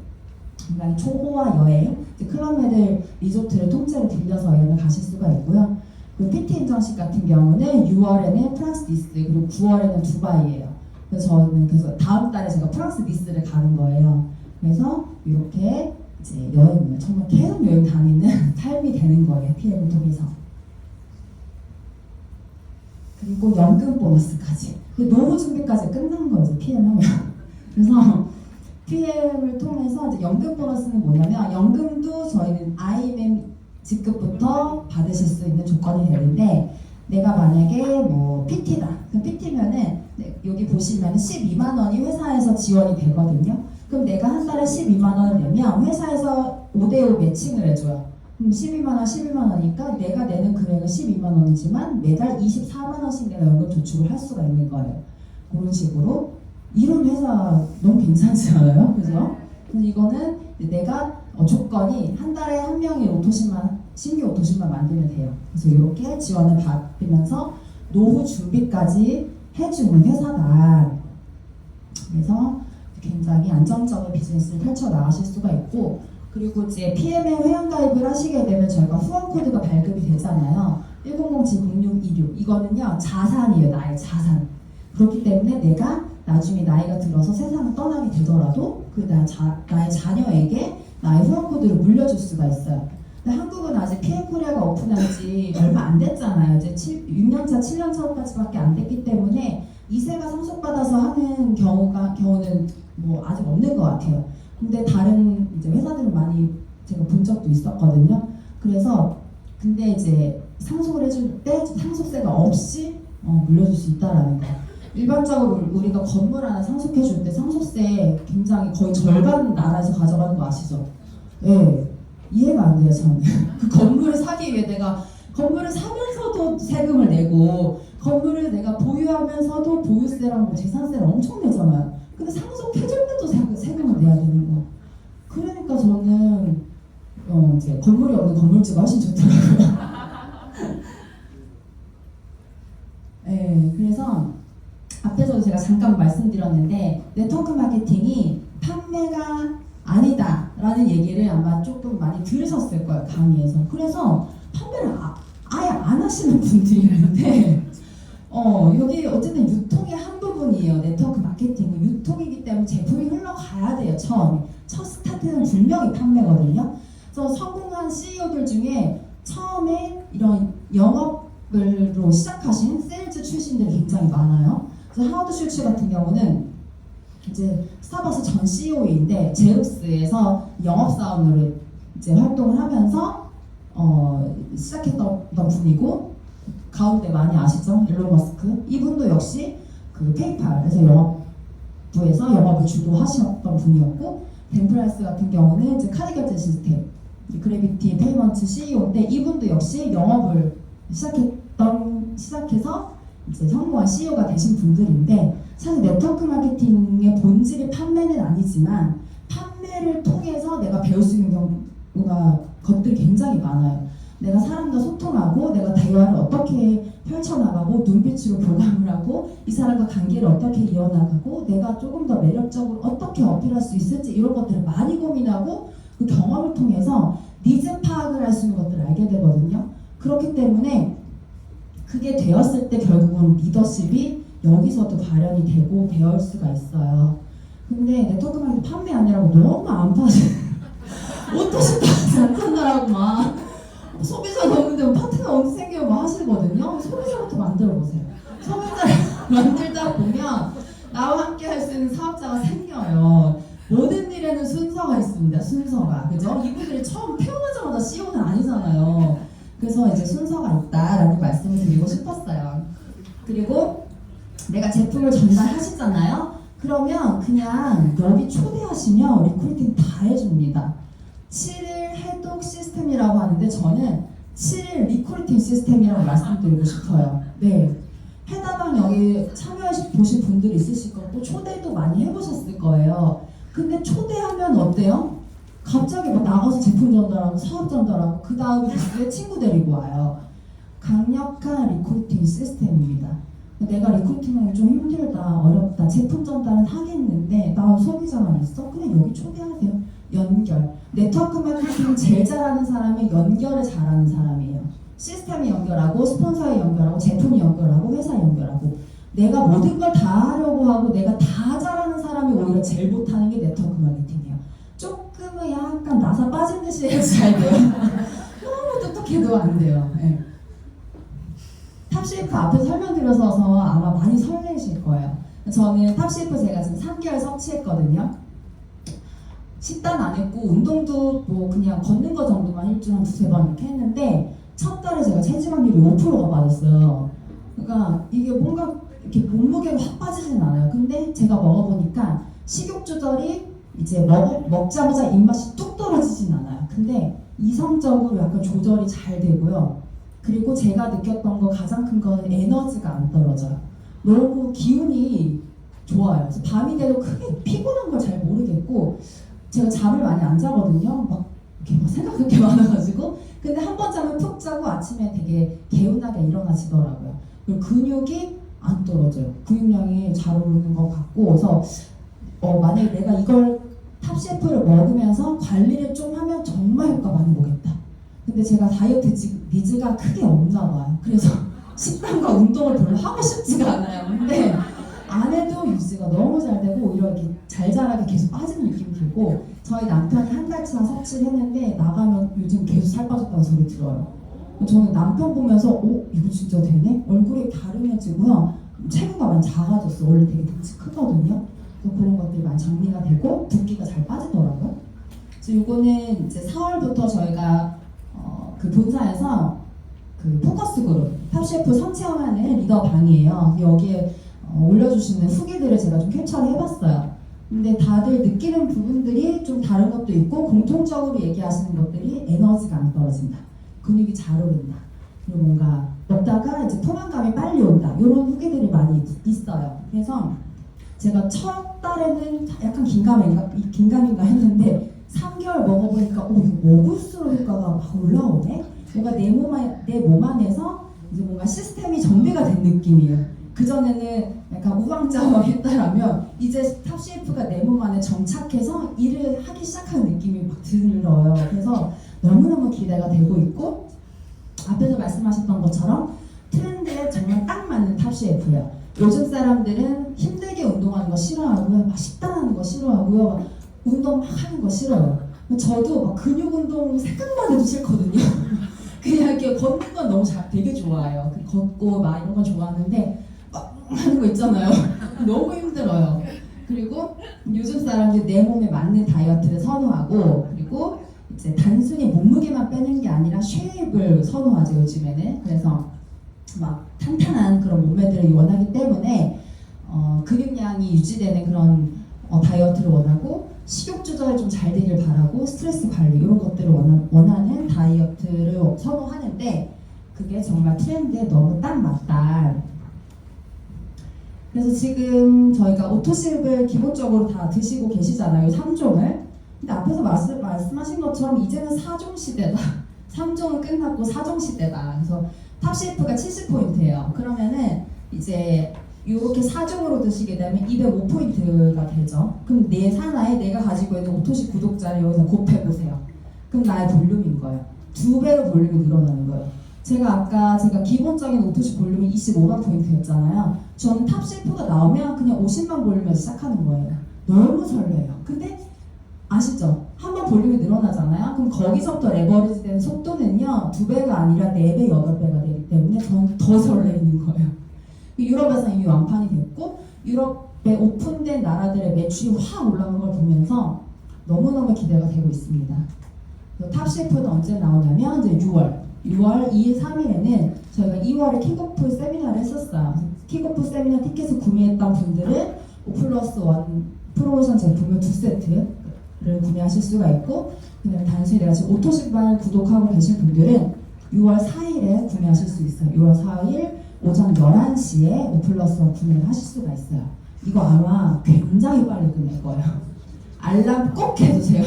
굉장히 초호화 여행, 클럽메들 리조트를 통째로 빌려서 여행을 가실 수가 있고요. 그리고 PT 인턴십 같은 경우는 6월에는 프랑스 니스 그리고 9월에는 두바이예요. 그래서 다음 달에 제가 프랑스 니스를 가는 거예요. 그래서 이렇게 이제 여행을 정말 계속 여행 다니는 삶이 되는 거예요. PM을 통해서. 그리고 연금 보너스까지. 노후 준비까지 끝난 거죠. PM 하면. 그래서 PM을 통해서 이제 연금 보너스는 뭐냐면 연금도 저희는 IMM 직급부터 받으실 수 있는 조건이 되는데 내가 만약에 뭐 PT다. 그럼 PT면은 여기 보시면 12만 원이 회사에서 지원이 되거든요. 그럼 내가 한 달에 12만 원을 내면 회사에서 5대5 매칭을 해줘요. 그럼 12만 원, 11만 원이니까 내가 내는 금액은 12만 원이지만 매달 24만 원씩 내가 연금 저축을 할 수가 있는 거예요. 그런 식으로 이런 회사 너무 괜찮지 않아요? 그죠? 그래서 이거는 내가 조건이 한 달에 한 명이 신규 오토신만 만들면 돼요. 그래서 이렇게 지원을 받으면서 노후 준비까지 해주는 회사다. 그래서 굉장히 안정적인 비즈니스를 펼쳐 나가실 수가 있고 그리고 이제 PM에 회원가입을 하시게 되면 저희가 후원 코드가 발급이 되잖아요. 10070626 이거는요 자산이에요. 나의 자산. 그렇기 때문에 내가 나중에 나이가 들어서 세상을 떠나게 되더라도 나의 자녀에게 나의 후원 코드를 물려줄 수가 있어요. 근데 한국은 아직 PM 코리아가 오픈한 지 얼마 안 됐잖아요. 이제 6년차, 7년차까지밖에 안 됐기 때문에 2세가 상속받아서 하는 경우는 뭐 아직 없는 것 같아요. 근데 다른 이제 회사들은 많이 제가 본 적도 있었거든요. 그래서 근데 이제 상속을 해줄 때 상속세가 없이 물려줄 수 있다라는 거. 일반적으로 우리가 건물 하나 상속해 줄 때 상속세 굉장히 거의 절반 나라에서 가져가는 거 아시죠? 네. 이해가 안 돼요, 저는. 그 건물을 사기 위해 내가 건물을 사면서도 세금을 내고 건물을 내가 보유하면서도 보유세랑 뭐 재산세를 엄청 내잖아요. 근데 상속해줄 때도 세금을 내야 되는 거. 그러니까 저는 이제 건물이 없는 건물주가 훨씬 좋더라고요. 네, 그래서 앞에서도 제가 잠깐 말씀드렸는데 네트워크 마케팅이 판매가 아니다 라는 얘기를 아마 조금 많이 들으셨을 거예요, 강의에서. 그래서 판매를 아예 안 하시는 분들이 있는데 여기 어쨌든 유통의 한 기본이에요. 네트워크 마케팅은 유통이기 때문에 제품이 흘러가야 돼요. 처음에 첫 스타트는 분명히 판매거든요. 그래서 성공한 CEO들 중에 처음에 이런 영업으로 시작하신 세일즈 출신들이 굉장히 많아요. 그래서 하워드 슐츠 같은 경우는 이제 스타벅스 전 CEO인데 제우스에서 영업사원으로 이제 활동을 하면서 시작했던 분이고, 가운데 많이 아시죠? 일론 머스크. 이분도 역시 그 페이팔에서 영업부에서 영업을 주도하셨던 분이었고, 댄 프라이스 같은 경우는 이제 카드결제 시스템, 그래비티 페이먼트 CEO인데 이분도 역시 영업을 시작해서 이제 성공한 CEO가 되신 분들인데, 사실 네트워크 마케팅의 본질이 판매는 아니지만 판매를 통해서 내가 배울 수 있는 것들이 굉장히 많아요. 내가 사람과 소통하고 내가 대화를 어떻게 펼쳐나가고 눈빛으로 교감을 하고 이 사람과 관계를 어떻게 이어나가고 내가 조금 더 매력적으로 어떻게 어필할 수 있을지, 이런 것들을 많이 고민하고 그 경험을 통해서 니즈 파악을 할 수 있는 것들을 알게 되거든요. 그렇기 때문에 그게 되었을 때 결국은 리더십이 여기서도 발현이 되고 배울 수가 있어요. 근데 네트워크 마케팅 판매 아니라고 너무 안 파지. 어떠신 잘 판다라고 막 소비자 없는데 파트너 언제 생겨요 막 하시거든요. 소비자부터 만들어 보세요. 소비자를 만들다 보면 나와 함께 할 수 있는 사업자가 생겨요. 모든 일에는 순서가 있습니다. 순서가, 그죠? 이분들이 처음 태어나자마자 CEO는 아니잖아요. 그래서 이제 순서가 있다라는 말씀을 드리고 싶었어요. 그리고 내가 제품을 전달하시잖아요. 그러면 그냥 여기 초대하시면 리크루팅 다 해줍니다. 7일 해독 시스템이라고 하는데 저는 7일 리크루팅 시스템이라고 말씀드리고 싶어요. 네. 해다방 여기 참여해 보신 분들이 있으실 거고 초대도 많이 해보셨을 거예요. 근데 초대하면 어때요? 갑자기 막 나가서 제품 전달하고 사업 전달하고 그 다음에 그 친구 데리고 와요. 강력한 리크루팅 시스템입니다. 내가 리크루팅하기 좀 힘들다, 어렵다, 제품 전달은 하겠는데 나 소비자만 있어? 그냥 여기 초대하세요. 연결. 네트워크 마케팅 제일 잘하는 사람이 연결을 잘하는 사람이에요. 시스템이 연결하고 스폰서에 연결하고 제품이 연결하고 회사에 연결하고, 내가 모든 걸 다 하려고 하고 내가 다 잘하는 사람이 오히려 제일 못하는 게 네트워크 마케팅이에요. 조금은 약간 나사 빠진 듯이 해야지 잘 돼요. 너무 똑똑해도 안 돼요. 네. 탑셰프 앞에서 설명드려서 아마 많이 설레실 거예요. 저는 탑셰프 제가 지금 3개월 섭취했거든요. 식단 안 했고 운동도 뭐 그냥 걷는 거 정도만 일주일에 한 두세 번 이렇게 했는데 첫 달에 제가 체지방률이 5%가 빠졌어요. 그러니까 이게 뭔가 이렇게 몸무게가 확 빠지진 않아요. 근데 제가 먹어보니까 식욕 조절이 이제 먹자마자 입맛이 뚝 떨어지진 않아요. 근데 이성적으로 약간 조절이 잘 되고요. 그리고 제가 느꼈던 거 가장 큰 건 에너지가 안 떨어져요. 너무 기운이 좋아요. 그래서 밤이 돼도 크게 피곤한 걸 잘 모르겠고, 제가 잠을 많이 안 자거든요. 막 이렇게 막 생각할 게 많아가지고. 근데 한 번 자면 푹 자고 아침에 되게 개운하게 일어나시더라고요. 그리고 근육이 안 떨어져요. 근육량이 잘 오르는 것 같고. 그래서 만약에 내가 이걸 탑셰프를 먹으면서 관리를 좀 하면 정말 효과 많이 보겠다. 근데 제가 다이어트 니즈가 크게 없나 봐요. 그래서 식단과 운동을 별로 하고 싶지가 않아요. 근데 안 해도 유지가 너무 잘 되고 오히려 이렇게 잘잘하게 계속 빠지는 느낌이 들고, 저희 남편이 한 달치나 섭취를 했는데 나가면 요즘 계속 살 빠졌다는 소리 들어요. 저는 남편 보면서 이거 진짜 되네? 얼굴이 갸름해지고요. 체구가 많이 작아졌어. 원래 되게 등치 크거든요. 그래서 그런 것들이 많이 정리가 되고 붓기가 잘 빠지더라고요. 그래서 이거는 이제 4월부터 저희가 그 본사에서 그 포커스 그룹 탑셰프 선체험하는 리더 방이에요. 여기에 올려주시는 후기들을 제가 좀 캡처를 해봤어요. 근데 다들 느끼는 부분들이 좀 다른 것도 있고 공통적으로 얘기하시는 것들이 에너지가 안 떨어진다, 근육이 잘 오른다, 그리고 뭔가 먹다가 이제 포만감이 빨리 온다, 이런 후기들이 많이 있어요. 그래서 제가 첫 달에는 약간 긴가민가 했는데 3개월 먹어보니까 이거 먹을수록 효과가 막 올라오네? 뭔가 내 몸 안에서 이제 뭔가 시스템이 정비가 된 느낌이에요. 그전에는 약간 우왕좌왕했다라면 이제 탑셰프가 내 몸 안에 정착해서 일을 하기 시작하는 느낌이 막 들어요. 그래서 너무너무 기대가 되고 있고, 앞에서 말씀하셨던 것처럼 트렌드에 정말 딱 맞는 탑셰프예요. 요즘 사람들은 힘들게 운동하는 거 싫어하고요. 막 식단하는 거 싫어하고요. 막 운동 막 하는 거 싫어요. 저도 막 근육 운동 생각만 해도 싫거든요. 그냥 이렇게 걷는 건 너무 되게 좋아해요. 걷고 막 이런 건 좋아하는데 막 하는 거 있잖아요. 너무 힘들어요. 그리고 요즘 사람들 내 몸에 맞는 다이어트를 선호하고, 그리고 이제 단순히 몸무게만 빼는 게 아니라 쉐입을 선호하죠 요즘에는. 그래서 막 탄탄한 그런 몸매들을 원하기 때문에 근육량이 유지되는 그런 다이어트를 원하고, 식욕 조절이 좀 잘 되길 바라고, 스트레스 관리 이런 것들을 원하는 다이어트를 선호하는데, 그게 정말 트렌드에 너무 딱 맞다. 그래서 지금 저희가 오토십을 기본적으로 다 드시고 계시잖아요, 3종을. 근데 앞에서 말씀하신 것처럼 이제는 4종 시대다. 3종은 끝났고 4종 시대다. 그래서 탑셰프가 70포인트예요. 그러면은 이제 이렇게 4종으로 드시게 되면 205포인트가 되죠. 그럼 내 산하에 내가 가지고 있는 오토십 구독자를 여기서 곱해보세요. 그럼 나의 볼륨인 거예요. 2배로 볼륨이 늘어나는 거예요. 제가 기본적인 오토십 볼륨이 25만 포인트였잖아요. 저는 탑셰프가 나오면 그냥 50만 볼륨에서 시작하는 거예요. 너무 설레요. 근데 아시죠? 한번 볼륨이 늘어나잖아요. 그럼 거기서부터 레버리지 되는 속도는요, 2배가 아니라 4배, 8배가 되기 때문에 저는 더 설레이는 거예요. 유럽에서 이미 완판이 됐고, 유럽에 오픈된 나라들의 매출이 확 올라간 걸 보면서 너무너무 기대가 되고 있습니다. 탑셰프는 언제 나오냐면 이제 6월 2일, 3일에는 저희가 2월에 킥오프 세미나를 했었어요. 킥오프 세미나 티켓을 구매했던 분들은 5+1 프로모션 제품을 2세트를 구매하실 수가 있고, 그다음에 단순히 내가 지금 오토십만 구독하고 계신 분들은 6월 4일에 구매하실 수 있어요. 6월 4일 오전 11시에 5+1 구매를 하실 수가 있어요. 이거 아마 굉장히 빨리 끝낼 거예요. 알람 꼭 해두세요.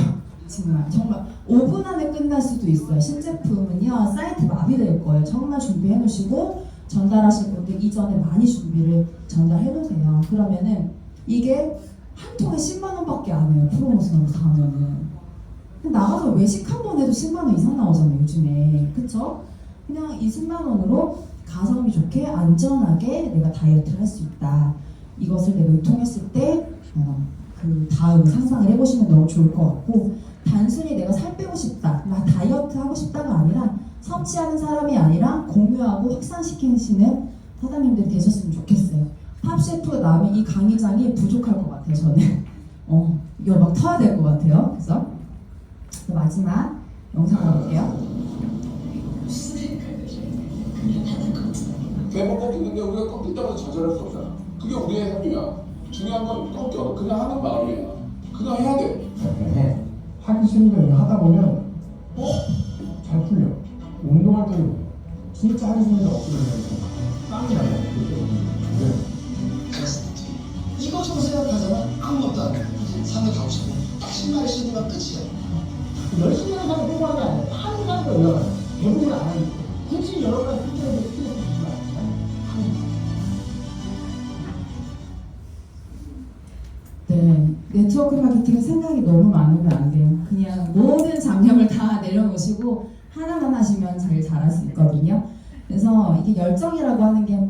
정말 5분 안에 끝날 수도 있어요. 신제품은요, 사이트 마비될 거예요. 정말 준비해 놓으시고, 전달하실 분들 이전에 많이 준비를 전달해 놓으세요. 그러면은 이게 한 통에 10만 원밖에 안 해요. 프로모션으로 사면은. 나가서 외식 한 번 해도 10만 원 이상 나오잖아요 요즘에. 그쵸? 그냥 20만 원으로 가성비 좋게 안전하게 내가 다이어트를 할 수 있다. 이것을 내가 유통했을 때 그 다음 상상을 해보시면 너무 좋을 것 같고, 단순히 내가 살 빼고 싶다, 나 다이어트 하고 싶다가 아니라, 섭취하는 사람이 아니라 공유하고 확산시키시는 사장님들이 되셨으면 좋겠어요. 탑셰프 나오면 이 강의장이 부족할 것 같아요. 저는 이거 막 터야 될 것 같아요. 그래서 마지막 영상 가볼게요. 매번 꺾이는데 우리가 꺾일 때마다 좌절할 수 없잖아. 그게 우리의 행위야. 중요한 건 꺾여. 그냥 하는 마음이야. 그냥 해야 돼. 해. 하기 싫은데 하다 보면 잘 풀려. 운동할 때도 진짜 하기 싫은데 억지로 해서 땀이 나요. 이것으로 생각하자면 아무것도 안 해. 산에 가고 싶고 딱 신발을 신으면 끝이야. 열심히 하는 사람 뽑아야 돼. 하는 사람도 올라가요. 대부분 안 하니까. 굳이 여러 가지 필요해서 스트레스 주지 마시고 하는 네, 네트워크 마케팅은 생각이 너무 많으면 안 돼요. 그냥 모든 장점을 다 내려놓으시고 하나만 하시면 제일 잘할 수 있거든요. 그래서 이게 열정이라고 하는 게 막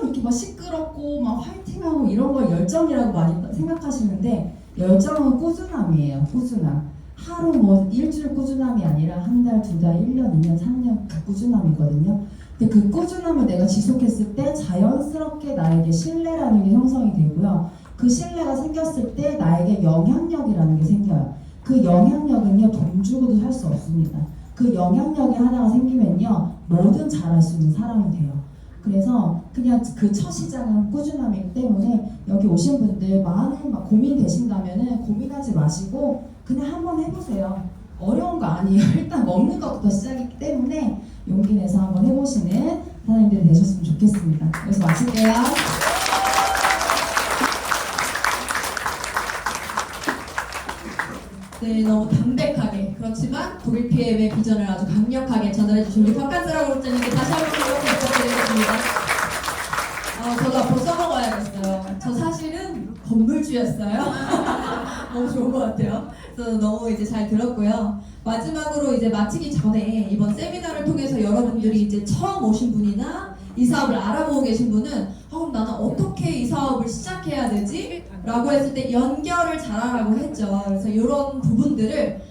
이렇게 막 시끄럽고 막 화이팅하고 이런 걸 열정이라고 많이 생각하시는데, 열정은 꾸준함이에요. 꾸준함. 하루 뭐 일주일 꾸준함이 아니라 한 달, 2달, 1년, 2년, 3년 그 꾸준함이거든요. 근데 그 꾸준함을 내가 지속했을 때 자연스럽게 나에게 신뢰라는 게 형성이 되고요. 그 신뢰가 생겼을 때 나에게 영향력이라는 게 생겨요. 그 영향력은요, 돈 주고도 살 수 없습니다. 그 영향력이 하나가 생기면요, 뭐든 잘할 수 있는 사람이 돼요. 그래서 그냥 그 첫 시작은 꾸준함이기 때문에 여기 오신 분들 많은 막 고민 되신다면은 고민하지 마시고 그냥 한번 해보세요. 어려운 거 아니에요. 일단 먹는 것부터 시작이기 때문에 용기 내서 한번 해보시는 사장님들이 되셨으면 좋겠습니다. 그래서 마칠게요. 네, 너무 담백하게, 그렇지만 독일 PM의 비전을 아주 강력하게 전달해주신 우리 박간사라고 그랬자님께 다시 한번 부탁드리겠습니다. 저도 앞으로 써먹어야겠어요. 저 사실은 건물주였어요. 너무 좋은 것 같아요. 그래서 너무 이제 잘 들었고요. 마지막으로 이제 마치기 전에 이번 세미나를 통해서 여러분들이 이제 처음 오신 분이나 이 사업을 알아보고 계신 분은 그럼 나는 어떻게 이 사업을 시작해야 되지? 라고 했을 때 연결을 잘하라고 했죠. 그래서 이런 부분들을